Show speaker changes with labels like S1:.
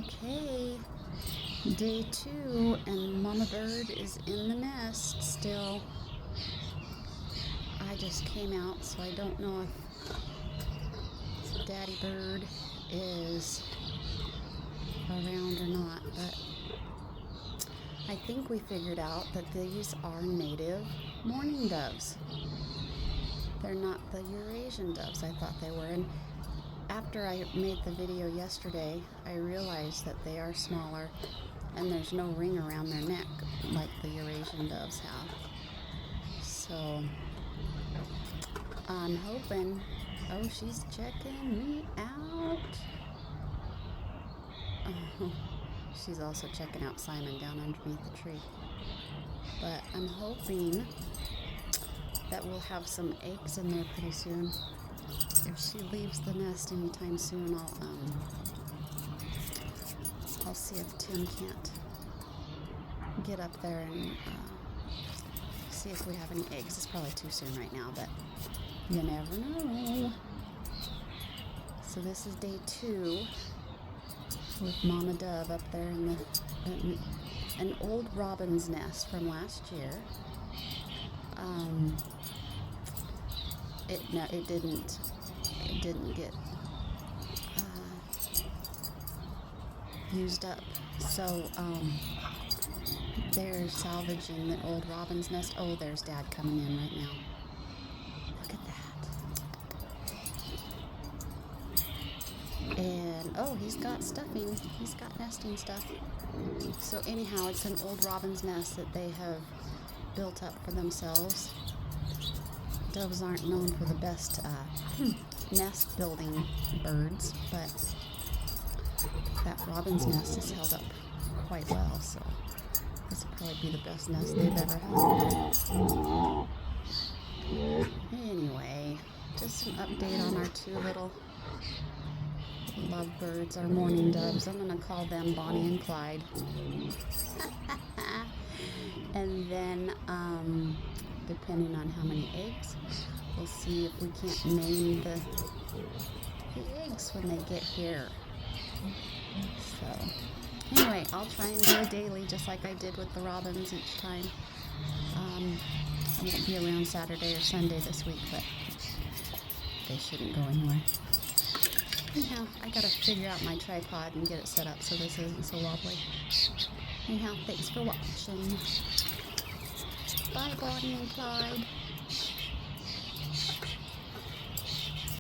S1: Okay, day 2, and Mama Bird is in the nest still. I just came out, so I don't know if Daddy Bird is around or not, but I think we figured out that these are native mourning doves. They're not the Eurasian doves I thought they were, and after I made the video yesterday, I realized that they are smaller and there's no ring around their neck like the Eurasian doves have. So I'm hoping, oh, she's checking me out. Oh, she's also checking out Simon down underneath the tree. But I'm hoping that we'll have some eggs in there pretty soon. If she leaves the nest anytime soon, I'll see if Tim can't get up there and see if we have any eggs. It's probably too soon right now, but you never know. So this is day 2 with Mama Dove up there in an old robin's nest from last year. It didn't get used up, so they're salvaging the old robin's nest. Oh, there's Dad coming in right now. Look at that. And oh, he's got stuffing. He's got nesting stuff. So anyhow, it's an old robin's nest that they have built up for themselves. Doves aren't known for the best nest building birds, but that robin's nest has held up quite well, so this will probably be the best nest they've ever had. Anyway, just an update on our 2 little lovebirds, our mourning doves. I'm going to call them Bonnie and Clyde. And then, depending on how many eggs, we'll see if we can't name the eggs when they get here. So, anyway, I'll try and do a daily just like I did with the robins each time. I won't be around Saturday or Sunday this week, but they shouldn't go anywhere. Anyhow, I gotta figure out my tripod and get it set up so this isn't so wobbly. Anyhow, thanks for watching. Bye, Bonnie and Clyde.